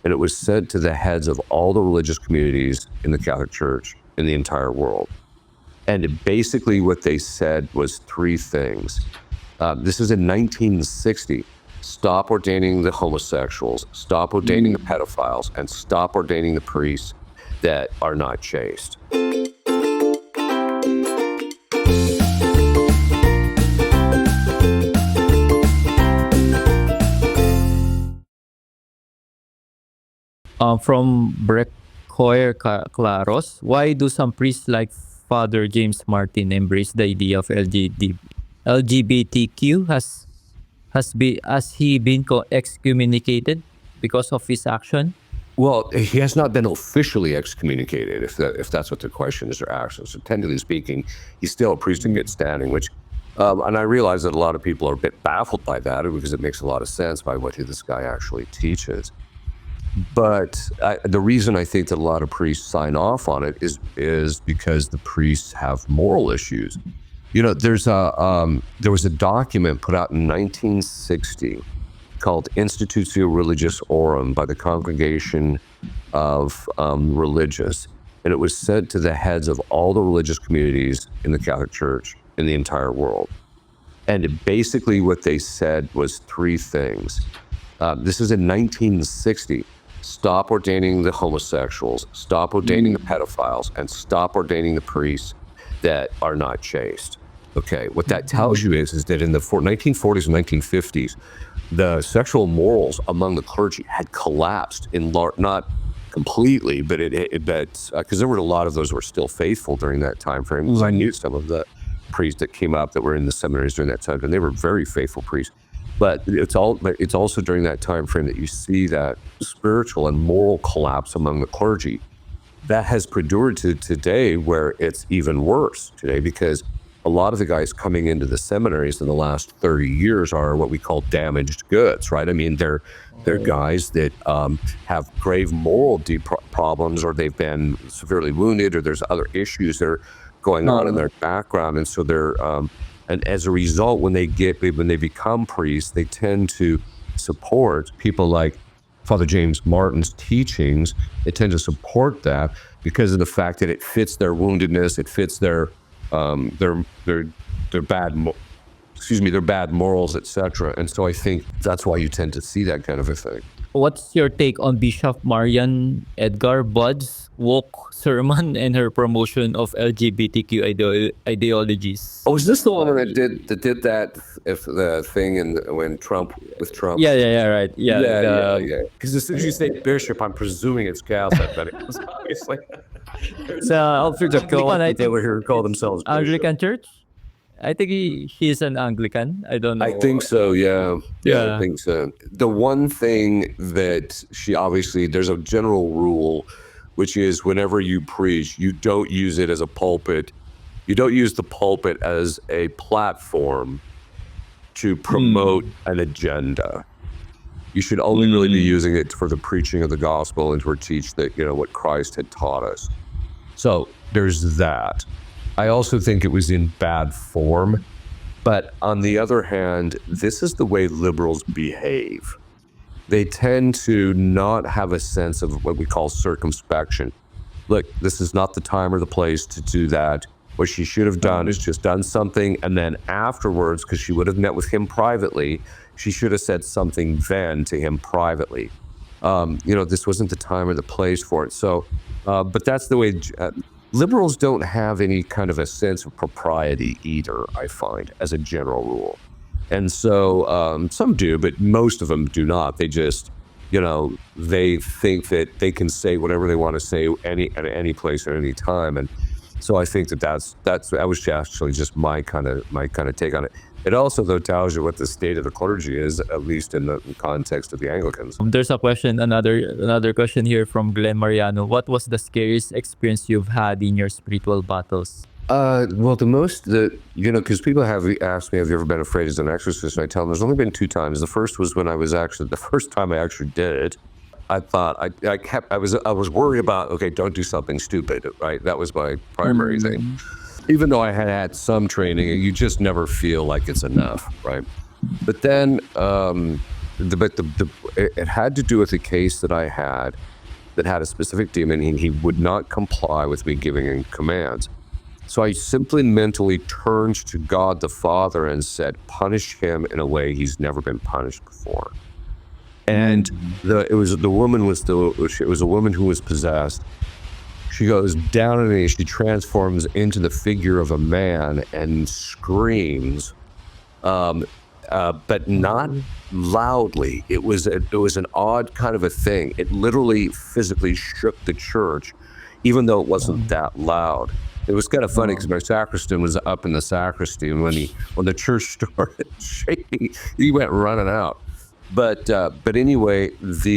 and it was sent to the heads of all the religious communities in the Catholic Church in the entire world. And basically what they said was three things. This is in 1960. Stop ordaining the homosexuals, stop ordaining the pedophiles, and stop ordaining the priests that are not chaste. From Brecoyer Claros, why do some priests like Father James Martin embrace the idea of LGBTQ? Has he been excommunicated because of his action? Well, he has not been officially excommunicated, if that's what the question is or asking. So technically speaking, he's still a priest in good standing, which, and I realize that a lot of people are a bit baffled by that because it makes a lot of sense by what this guy actually teaches. But the reason I think that a lot of priests sign off on it is because the priests have moral issues. You know, there was a document put out in 1960 called Institutio Religiosorum by the Congregation of Religious, and it was sent to the heads of all the religious communities in the Catholic Church in the entire world. And basically what they said was three things. This is in 1960. Stop ordaining the homosexuals, stop ordaining the pedophiles, and stop ordaining the priests that are not chaste. Okay, what that tells you is that in the 1940s and 1950s, the sexual morals among the clergy had collapsed in not completely, but because there were a lot of those who were still faithful during that time frame. I knew some of the priests that came up that were in the seminaries during that time, and they were very faithful priests. But it's also during that time frame that you see that spiritual and moral collapse among the clergy. That has perdured to today, where it's even worse today, because a lot of the guys coming into the seminaries in the last 30 years are what we call damaged goods, right? I mean, they're guys that have grave moral problems, or they've been severely wounded, or there's other issues that are going on in their background, and so they're and as a result, when they become priests, they tend to support people like Father James Martin's teachings. They tend to support that because of the fact that it fits their woundedness, it fits their bad morals, etc. And so I think that's why you tend to see that kind of a thing. What's your take on Bishop Marian Edgar Budd's woke sermon and her promotion of LGBTQ ideologies? Oh, is this the one that did that the thing with Trump? Yeah, right. Yeah. Because as soon as you say bishop, I'm presuming it's Catholic, but it was obviously. So Alfred They were here call themselves bishop. Anglican Church. I think he's an Anglican. I don't know. I think so, yeah. I think so. The one thing that there's a general rule, which is whenever you preach, you don't use it as a pulpit. You don't use the pulpit as a platform to promote an agenda. You should only really be using it for the preaching of the gospel and to teach that, what Christ had taught us. So there's that. I also think it was in bad form, but on the other hand, this is the way liberals behave. They tend to not have a sense of what we call circumspection. Look, this is not the time or the place to do that. What she should have done is just done something, and then afterwards, because she would have met with him privately, she should have said something then to him privately. This wasn't the time or the place for it. So, but that's the way... Liberals don't have any kind of a sense of propriety either, I find, as a general rule. And so some do, but most of them do not. They just, they think that they can say whatever they want to say at any place at any time. And so I think that was actually just my kind of take on it. It also, though, tells you what the state of the clergy is, at least in the context of the Anglicans. There's a question, another question here from Glenn Mariano. What was the scariest experience you've had in your spiritual battles? Well, because people have asked me, have you ever been afraid as an exorcist? And I tell them there's only been two times. The first was when the first time I actually did it. I thought I was worried about, okay, don't do something stupid, right? That was my primary thing. Even though I had some training, you just never feel like it's enough, right? But then it had to do with a case that I had that had a specific demon, and he would not comply with me giving him commands. So I simply mentally turned to God the Father and said, punish him in a way he's never been punished before. And it was a woman who was possessed. She goes down on her knees, she transforms into the figure of a man and screams, but not loudly. It was an odd kind of a thing. It literally physically shook the church, even though it wasn't that loud. It was kind of funny because my sacristan was up in the sacristy, and when the church started shaking, he went running out. But anyway, when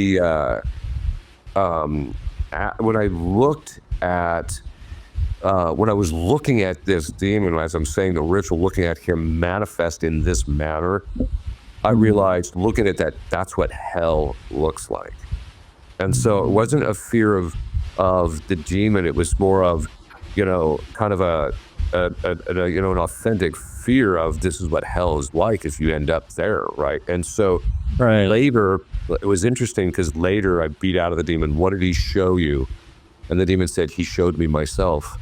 I was looking at this demon, as I'm saying the ritual, looking at him manifest in this manner, I realized, looking at that's what hell looks like. And so it wasn't a fear of the demon. It was more of, kind of an authentic fear of, this is what hell is like if you end up there, right? And so later, it was interesting because later I beat out of the demon, what did he show you? And the demon said, he showed me myself.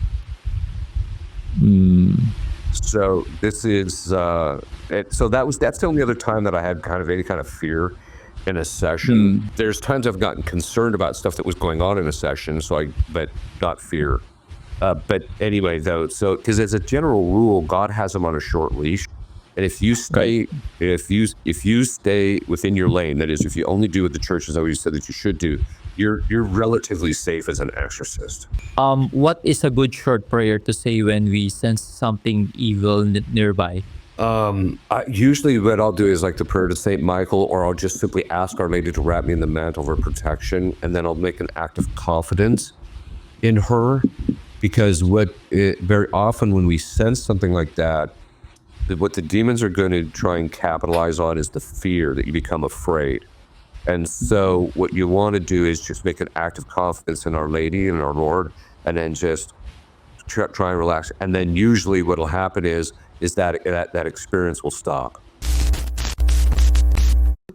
So this is, so that's the only other time that I had kind of any kind of fear in a session. There's times I've gotten concerned about stuff that was going on in a session, but not fear. But anyway, though, so because as a general rule, God has them on a short leash, and if you stay, if you stay within your lane, that is, if you only do what the church has always said that you should do, you're relatively safe as an exorcist. What is a good short prayer to say when we sense something evil nearby? Usually what I'll do is like the prayer to Saint Michael, or I'll just simply ask Our Lady to wrap me in the mantle of her protection, and then I'll make an act of confidence in her. Because very often when we sense something like that, what the demons are going to try and capitalize on is the fear that you become afraid. And so what you want to do is just make an act of confidence in Our Lady and our Lord, and then just try and relax. And then usually what will happen is that experience will stop.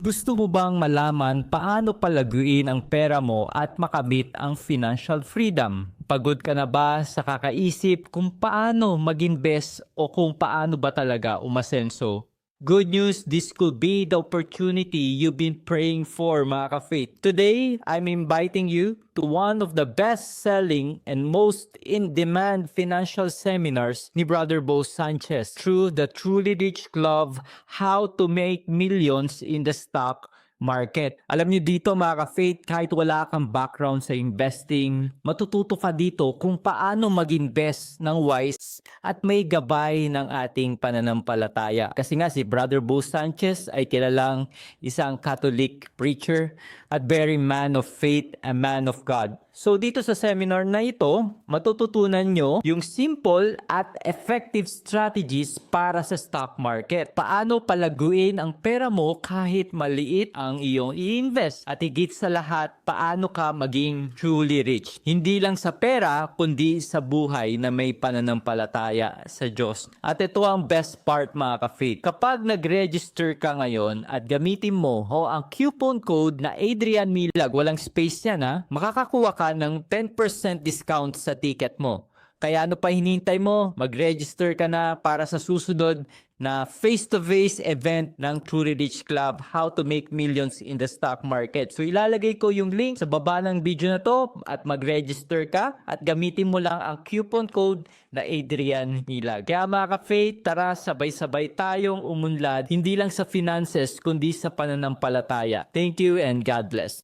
Gusto mo bang malaman paano palaguin ang pera mo at makamit ang financial freedom? Pagod ka na ba sa kakaisip kung paano mag-invest o kung paano ba talaga umasenso? Good news, this could be the opportunity you've been praying for, mga ka-faith. Today, I'm inviting you to one of the best-selling and most in-demand financial seminars ni Brother Bo Sanchez through the Truly Rich Club, How to Make Millions in the Stock Market. Alam niyo dito, mga ka-faith, kahit wala kang background sa investing, matututo ka dito kung paano mag-invest ng wise at may gabay ng ating pananampalataya. Kasi nga si Brother Bo Sanchez ay kilalang isang Catholic preacher at very man of faith and man of God. So dito sa seminar na ito, matututunan nyo yung simple at effective strategies para sa stock market. Paano palaguin ang pera mo kahit maliit ang iyong i-invest. At higit sa lahat, paano ka maging truly rich. Hindi lang sa pera, kundi sa buhay na may pananampalataya sa Diyos. At ito ang best part, mga ka-faith. Kapag nag-register ka ngayon at gamitin mo ang coupon code na Adrian Milag, walang space yan ha, makakakuha ka ng 10% discount sa ticket mo. Kaya ano pa hinihintay mo? Mag-register ka na para sa susunod na face-to-face event ng Truly Rich Club, How to Make Millions in the Stock Market. So ilalagay ko yung link sa baba ng video na to at mag-register ka at gamitin mo lang ang coupon code na Adrian Milag. Kaya mga ka-faith, tara sabay-sabay tayong umunlad hindi lang sa finances kundi sa pananampalataya. Thank you and God bless.